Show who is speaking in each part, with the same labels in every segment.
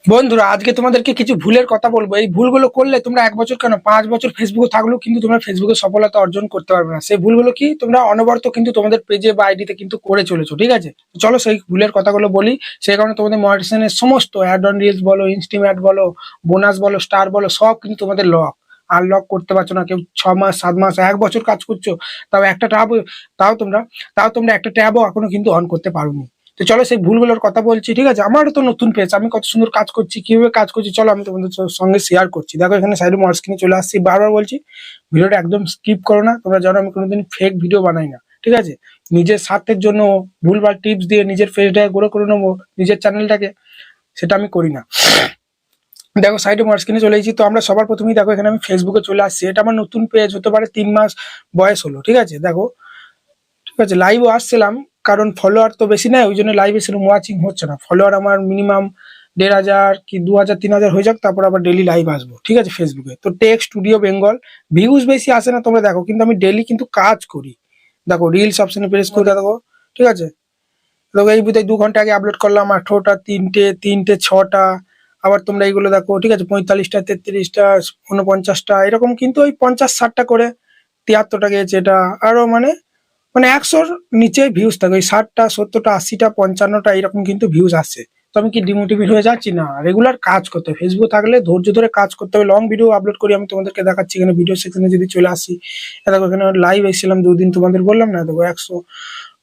Speaker 1: বন্ধুরা, আজকে তোমাদেরকে কিছু ভুলের কথা বলবো। এই ভুলগুলো করলে তোমরা 1 বছর কেন 5 বছর ফেসবুকে থাকলেও কিন্তু তোমরা ফেসবুকে সফলতা অর্জন করতে পারবে না। সেই ভুলগুলো কি তোমরা অনবরত কিন্তু তোমাদের পেজে বা আইডিতে কিন্তু করে চলেছো, ঠিক আছে? তো চলো সেই ভুলের কথাগুলো বলি। সেই কারণে তোমাদের মনিটাইজেশনের সমস্ত অ্যাড অন রিলস বলো, ইনস্টিম অ্যাড বলো, বোনাস বলো, স্টার বলো, সব কিন্তু তোমাদের আনলক করতে পারছো না। কেউ 6 মাস, 7 মাস, 1 বছর কাজ করছো, তাও একটা ট্যাব, তাও তোমরা তাও তোমরা একটা ট্যাবও এখনো কিন্তু অন করতে পারোনি। তো চলো সেই ভুলগুলোর কথা বলছি, ঠিক আছে? আমারও তো নতুন পেজ, আমি কত সুন্দর কাজ করছি, কিভাবে কাজ করছি চলো আমি তোমাদের সঙ্গে শেয়ার করছি। দেখো এখানে সাইডে মোর স্ক্রিনে চলে আসছি, বারবার বলছি ভিডিওটা একদম স্কিপ করো না। তোমরা জানো আমি কোনোদিন ফেক ভিডিও বানাই না, ঠিক আছে? নিজের স্বার্থের জন্য ভুলভাল টিপস দিয়ে নিজের ফেসটাকে গ্রো করে নেবো, নিজের চ্যানেলটাকে, সেটা আমি করি না। দেখো সাইডে মোর স্ক্রিনে চলে এসেছি। তো আমরা সবার প্রথমেই দেখো এখানে আমি ফেসবুকে চলে আসছি। এটা আমার নতুন পেজ, হতে পারে 3 মাস বয়স হলো, ঠিক আছে? দেখো, ঠিক আছে, লাইভও আসছিলাম, কারণ ফলোয়ার তো বেশি নাই, ওই জন্য লাইভে সেরকম ওয়াচিং হচ্ছে না। ফলোয়ার আমার মিনিমাম 1,500 কি 2,000 3,000 হয়ে যাক, তারপর আবার ডেলি লাইভ আসবো, ঠিক আছে? ফেসবুকে তো টেক স্টুডিও বেঙ্গল, ভিউজ বেশি আসে না তোমরা দেখো, কিন্তু আমি ডেলি কিন্তু কাজ করি। দেখো রিলস অপশনে প্রেস করে দেখো, ঠিক আছে? দেখো এই বোধহয় 2 ঘন্টা আগে আপলোড করলাম 18টা, 3টে, 3টে, 6টা। আবার তোমরা এইগুলো দেখো, ঠিক আছে? 45টা, 33টা, 49টা, এরকম কিন্তু ওই 50-60টা করে 73টা গেছে। এটা আরো মানে মানে 100-র নিচে ভিউজ থাকে, ওই 60টা, 70টা, 80টা, 55টা এরকম কিন্তু ভিউজ আসছে। তো আমি কি ডিমোটিভেট হয়ে যাচ্ছি? না, রেগুলার কাজ করতে হবে। ফেসবুক থাকলে ধৈর্য ধরে কাজ করতে হবে। লং ভিডিও আপলোড করি, আমি তোমাদেরকে দেখাচ্ছি। এখানে ভিডিও সেকশনে যদি চলে আসি, দেখো এখানে লাইভ এসেছিলাম 2 দিন, তোমাদের বললাম না? দেখো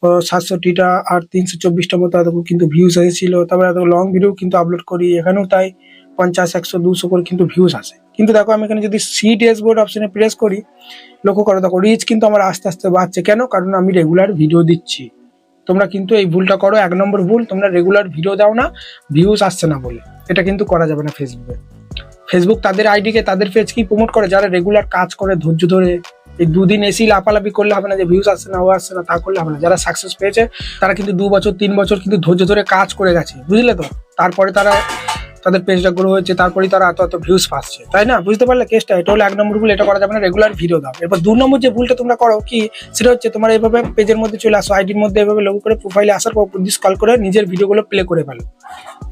Speaker 1: 167টা আর 324টা মতো দেখো কিন্তু ভিউজ এসেছিল। তারপরে দেখো লং ভিডিও কিন্তু আপলোড করি, এখানেও তাই 50, 100, 200 করে কিন্তু ভিউজ আসে। কিন্তু দেখো আমি এখানে যদি সি ড্যাশবোর্ড অপশনে প্রেস করি, লক্ষ্য করো দেখো রিচ কিন্তু আমার আস্তে আস্তে বাড়ছে। কেন? কারণ আমি রেগুলার ভিডিও দিচ্ছি। তোমরা কিন্তু এই ভুলটা করো, 1 নম্বর ভুল। তোমরা রেগুলার ভিডিও দাও না, ভিউজ আসছে না বলে, এটা কিন্তু করা যাবে না ফেসবুকে। ফেসবুক তাদের আইডিকে, তাদের পেজকেই প্রমোট করে যারা রেগুলার কাজ করে ধৈর্য ধরে। এই 2 দিন এসি লাফালাফি করলে হবে না, যে ভিউজ আসছে না, ও আসছে না, তা করলে হবে না। যারা সাকসেস পেয়েছে তারা কিন্তু 2 বছর 3 বছর কিন্তু ধৈর্য ধরে কাজ করে গেছে, বুঝলে তো? তারপরে তারা তাদের পেজটা গ্রো হয়েছে, তারপরেই তারা এত ভিউজ পাচ্ছে, তাই না? বুঝতে পারলে কেসটা? এটা হলো 1 নম্বর ভুল, এটা করা যাবে না, রেগুলার ভিডিও দাও। এরপর 2 নম্বর যে ভুলটা তোমরা করো কি, সেটা হচ্ছে তোমরা এইভাবে পেজের মধ্যে চলে আসো, আইডির মধ্যে এভাবে লগো করে প্রোফাইলে আসার পর উপর দিয়ে স্ক্রল করে নিজের ভিডিওগুলো প্লে করে ফেলো।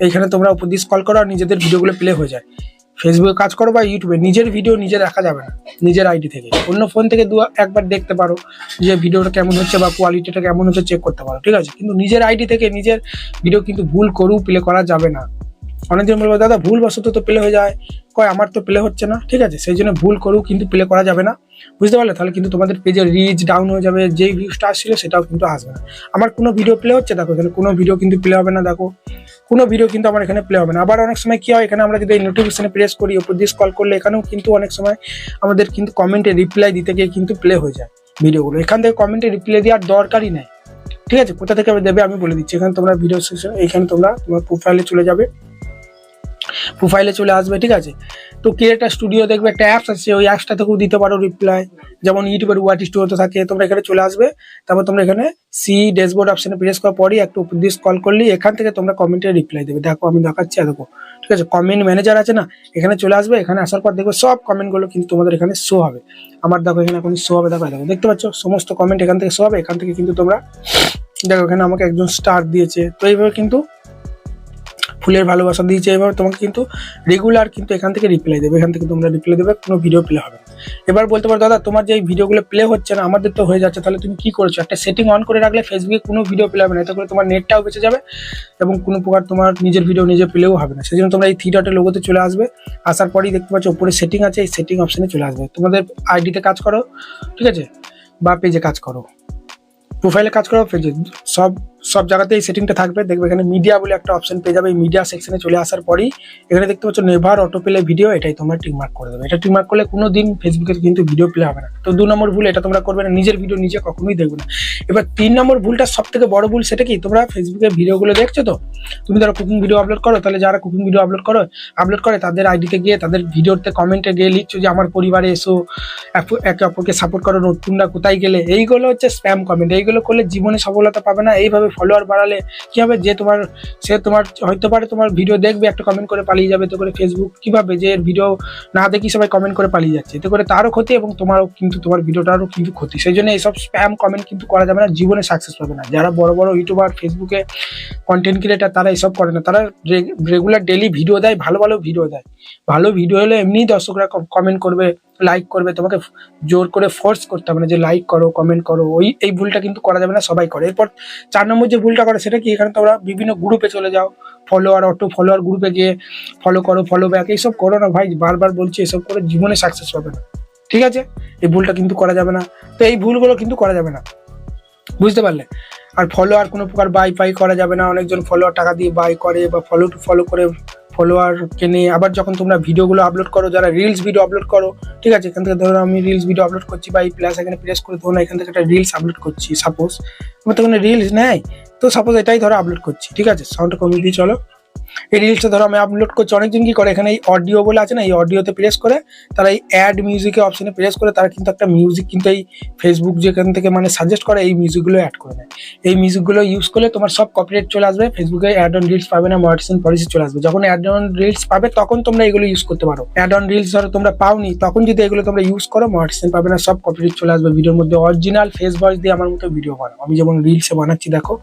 Speaker 1: এইখানে তোমরা উপর দিয়ে স্ক্রল করো আর নিজেদের ভিডিওগুলো প্লে হয়ে যায়। ফেসবুকে কাজ করো বা ইউটিউবে, নিজের ভিডিও নিজে দেখা যাবে না। নিজের আইডি থেকে, অন্য ফোন থেকে একবার দেখতে পারো যে ভিডিওটা কেমন হচ্ছে বা কোয়ালিটিটা কেমন হচ্ছে, চেক করতে পারো, ঠিক আছে? কিন্তু নিজের আইডি থেকে নিজের ভিডিও কিন্তু ভুল করেও প্লে করা যাবে না। অনেকজন বলবো দাদা ভুল বশত তো প্লে হয়ে যায়, কয় আমার তো প্লে হচ্ছে না, ঠিক আছে? সেই জন্য ভুল করেও কিন্তু প্লে করা যাবে না, বুঝতে পারলে? তাহলে কিন্তু তোমাদের পেজের রিচ ডাউন হয়ে যাবে, যেই ভিউজটা আসছিল সেটাও কিন্তু আসবে না। আমার কোনো ভিডিও প্লে হচ্ছে, দেখো এখানে কোনো ভিডিও কিন্তু প্লে হবে না। দেখো কোনো ভিডিও কিন্তু আমার এখানে প্লে হবে না। আবার অনেক সময় কি হয়, এখানে আমরা যদি নোটিফিকেশনে প্রেস করি, উপর দিয়ে স্ক্রল করলে এখানেও কিন্তু অনেক সময় আমাদের কিন্তু কমেন্টে রিপ্লাই দিতে গিয়ে কিন্তু প্লে হয়ে যায় ভিডিওগুলো। এখান থেকে কমেন্টে রিপ্লাই দেওয়ার দরকারই নেই, ঠিক আছে? কোথা থেকে দেবে আমি বলে দিচ্ছি। এখানে তোমরা ভিডিও সেকশন, এখানে তোমরা তোমার প্রোফাইলে চলে যাবে, প্রোফাইলে চলে আসবে, ঠিক আছে? তো ক্রিয়েটার স্টুডিও দেখবে একটা অ্যাপস আছে, ওই অ্যাপসটা থেকেও দিতে পারো রিপ্লাই, যেমন ইউটিউবের ওয়াচ স্টুডিওতে থাকে। তোমরা এখানে চলে আসবে, তারপর তোমরা এখানে সি ড্যাশবোর্ড অপশনে প্রেস করার পরই একটু উপর দিয়ে স্ক্রল করলে এখান থেকে তোমরা কমেন্টে রিপ্লাই দেবে। দেখো আমি দেখাচ্ছি, দেখো, ঠিক আছে? কমেন্ট ম্যানেজার আছে না, এখানে চলে আসবে। এখানে আসার পর দেখবে সব কমেন্টগুলো কিন্তু তোমাদের এখানে শো হবে। আমার দেখো এখানে এখন শো হবে, দেখো দেখো, দেখতে পাচ্ছ সমস্ত কমেন্ট এখান থেকে শো হবে। এখান থেকে কিন্তু তোমরা দেখো এখানে আমাকে একজন স্টার দিয়েছে, তো এইভাবে কিন্তু ফুলের ভালোবাসা দিয়েছে। এবার তোমাকে কিন্তু রেগুলার কিন্তু এখান থেকে রিপ্লাই দেবে, এখান থেকে তোমরা রিপ্লাই দেবে, কোনো ভিডিও প্লে হবে না। এবার বলতে পারো দাদা তোমার যে এই ভিডিওগুলো প্লে হচ্ছে না, আমাদের তো হয়ে যাচ্ছে, তাহলে তুমি কি করেছো? একটা সেটিং অন করে রাখলে ফেসবুকে কোনো ভিডিও প্লে হবে না, এতে করে তোমার নেটটাও বেঁচে যাবে এবং কোনো প্রকার তোমার নিজের ভিডিও নিজে প্লেও হবে না। সেই জন্য তোমরা এই থ্রি ডটের লোগোতে চলে আসবে, আসার পরেই দেখতে পাচ্ছ উপরে সেটিং আছে, এই সেটিং অপশনে চলে আসবে। তোমাদের আইডিতে কাজ করো, ঠিক আছে, বা পেজে কাজ করো, প্রোফাইলে কাজ করো, পেজে, সব সব জায়গাতে এই সেটিংটা থাকবে। দেখবে এখানে মিডিয়া বলে একটা অপশন পেয়ে যাবে। এই মিডিয়া সেকশনে চলে আসার পরেই এখানে দেখতে পাচ্ছ নেভার অটো প্লে ভিডিও, এটাই তোমরা টিকমার্ক করে দেবে। এটা টিকমার্ক করলে কোনো দিন ফেসবুকে কিন্তু ভিডিও প্লে হবে না। তো 2 নম্বর ভুল, এটা তোমরা করবে না, নিজের ভিডিও নিজে কখনোই দেখবে না। এবার 3 নম্বর ভুলটা সব থেকে বড় ভুল, সেটা কি, তোমরা ফেসবুকে ভিডিওগুলো দেখছো, তো তুমি ধরো কুকিং ভিডিও আপলোড করো, তাহলে যারা কুকিং ভিডিও আপলোড করে তাদের আইডিতে গিয়ে তাদের ভিডিওতে কমেন্টে গিয়ে লিখছো যে আমার পরিবারে এসো, একে অপরকে সাপোর্ট করো, নতুনরা কোথায় গেলে, এইগুলো হচ্ছে স্প্যাম কমেন্ট। এইগুলো করলে জীবনে সফলতা পাবে না। এইভাবে ফলোয়ার বাড়ালে কি হবে, যে সে তোমার হয়তো পারে তোমার ভিডিও দেখবে, একটা কমেন্ট করে পালিয়ে যাবে। এতে করে ফেসবুক কিভাবে যে এর ভিডিও না দেখি সবাই কমেন্ট করে পালিয়ে যাচ্ছে, এতে করে তারও ক্ষতি এবং তোমারও কিন্তু তোমার ভিডিওটারও কিন্তু ক্ষতি। সেই জন্য এইসব স্প্যাম কমেন্ট কিন্তু করা যাবে না, জীবনে সাকসেস পাবে না। যারা বড় বড় ইউটিউবার, ফেসবুকে কন্টেন্ট ক্রিয়েটার, তারা এইসব করে না। তারা রেগুলার ডেলি ভিডিও দেয়, ভালো ভালো ভিডিও দেয়। ভালো ভিডিও হলে এমনিই দর্শকরা কমেন্ট করবে, লাইক করবে। তোমাকে জোর করে ফোর্স করতে হবে না যে লাইক করো, কমেন্ট করো। এই ভুলটা কিন্তু করা যাবে না, সবাই করে। এরপর 4 নম্বর যে ভুলটা করে সেটা কি, এখানে তোমরা বিভিন্ন গ্রুপে চলে যাও, ফলোয়ার, অটো ফলোয়ার গ্রুপে গিয়ে ফলো করো, ফলো ব্যাক, এইসব করো না ভাই। বারবার বলছি, এসব করে জীবনে সাকসেস পাবে না, ঠিক আছে? এই ভুলটা কিন্তু করা যাবে না। তো এই ভুলগুলো কিন্তু করা যাবে না, বুঝতে পারলে? আর ফলোয়ার কোনো প্রকার বাই পাই করা যাবে না। অনেকজন ফলোয়ার টাকা দিয়ে বাই করে বা ফলো টু ফলো করে ফলোয়ার কেনে। আবার যখন তোমরা ভিডিওগুলো আপলোড করো, যারা রিলস ভিডিও আপলোড করো, ঠিক আছে, এখান থেকে ধরো আমি রিলস ভিডিও আপলোড করছি বা এই প্লাস এখানে প্রেস করে ধরো এখান থেকে একটা রিলস আপলোড করছি, সাপোজ আমার তো কোনো রিলস নেই, তো সাপোজ এটাই ধরো আপলোড করছি, ঠিক আছে? সাউন্ডটা কমিয়ে দিই, চলো। এই রিলসটা ধরো আমি আপলোড করছি। অনেকজন কি করে, এখানে এই অডিও বলে আছে না, এই অডিওতে প্রেস করে তারা এই অ্যাড মিউজিকের অপশনে প্রেস করে তারা কিন্তু একটা মিউজিক কিন্তু এই ফেসবুক যেখান থেকে মানে সাজেস্ট করে এই মিউজিকগুলো অ্যাড করে দেয়। এই মিউজিকগুলো ইউজ করলে তোমার সব কপিরাইট চলে আসবে, ফেসবুকে অ্যাড অন রিলস পাবে না, মনিটাইজেশন পলিসি চলে আসবে। যখন অ্যাড অন রিলস পাবে তখন তোমরা এগুলো ইউজ করতে পারো। অ্যাড অন রিলস ধরো তোমরা পাওনি, তখন যদি এগুলো তোমরা ইউজ করো মনিটাইজেশন পাবে না, সব কপিরাইট চলে আসবে ভিডিওর মধ্যে। অরিজিনাল ফেস ভয়েস দিয়ে আমার মতো ভিডিও বানাও, আমি যেমন রিলসে বানাচ্ছি দেখো,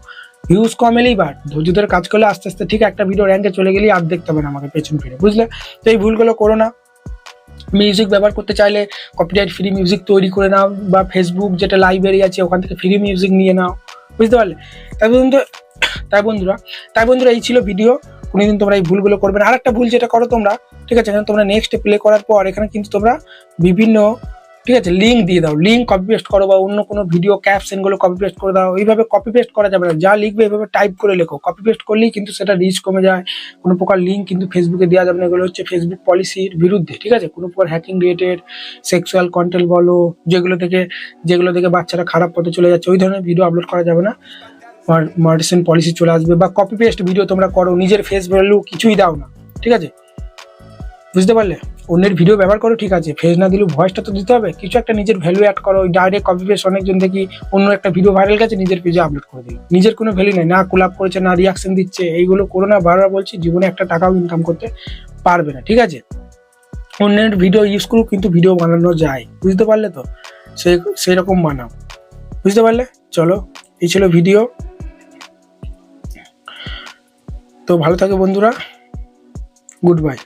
Speaker 1: ভিউজ কম এলেই বাট, ধৈর্য ধরে কাজ করলে আস্তে আস্তে ঠিক একটা ভিডিও র্যাঙ্কে চলে গেলেই আর দেখতে হবে না আমাকে পেছন ফিরে, বুঝলে? তো এই ভুলগুলো করো না। মিউজিক ব্যবহার করতে চাইলে কপিরাইট ফ্রি মিউজিক তৈরি করে নাও, বা ফেসবুক যেটা লাইব্রেরি আছে ওখান থেকে ফ্রি মিউজিক নিয়ে নাও, বুঝতে পারলে? তাই বন্ধুরা এই ছিল ভিডিও। কোনোদিন তোমরা এই ভুলগুলো করবে না। আর একটা ভুল যেটা করো তোমরা, ঠিক আছে, এখানে তোমরা নেক্সট প্লে করার পর এখানে কিন্তু তোমরা বিভিন্ন, ঠিক আছে, লিঙ্ক দিয়ে দাও, লিঙ্ক কপি পেস্ট করো, বা অন্য কোনো ভিডিও ক্যাপশন গুলো কপি পেস্ট করে দাও। এইভাবে কপি পেস্ট করা যাবে না, যা লিখবে এইভাবে টাইপ করে লেখো। কপি পেস্ট করলেই কিন্তু সেটা রিচ কমে যায়। কোনো প্রকার লিঙ্ক কিন্তু ফেসবুকে দেওয়া যাবে না, এগুলো হচ্ছে ফেসবুক পলিসির বিরুদ্ধে, ঠিক আছে? কোনো প্রকার হ্যাকিং রিলেটেড, সেক্সুয়াল কন্টেন্ট বলো, যেগুলো থেকে বাচ্চারা খারাপ পথে চলে যাচ্ছে, ওই ধরনের ভিডিও আপলোড করা যাবে না। মনিটাইজেশন পলিসি চলে আসবে। বা কপি পেস্ট ভিডিও তোমরা করো, নিজের ফেস ভ্যালু কিছুই দাও না, ঠিক আছে? বুঝতে পারলে? অন্যের ভিডিও ব্যবহার করো, ঠিক আছে, ফেস না দিলেও ভয়েসটা তো দিতে হবে, কিছু একটা নিজের ভ্যালু অ্যাড করো। ডাইরেক্ট কপি পেস্ট, অনেকজন দেখি অন্য একটা ভিডিও ভাইরাল গেছে নিজের পেজে আপলোড করে দিল, নিজের কোনো ভ্যালু নেই, না কোলাপ করেছে, না রিয়াকশন দিচ্ছে। এইগুলো করো না, বারবার বলছি, জীবনে একটা টাকাও ইনকাম করতে পারবে না, ঠিক আছে? অন্যের ভিডিও ইউজ করো, কিন্তু ভিডিও বানানো যায়, বুঝতে পারলে? তো সেই রকম বানাও, বুঝতে পারলে? চলো, এই ছিল ভিডিও। তো ভালো থাকে বন্ধুরা, গুড বাই।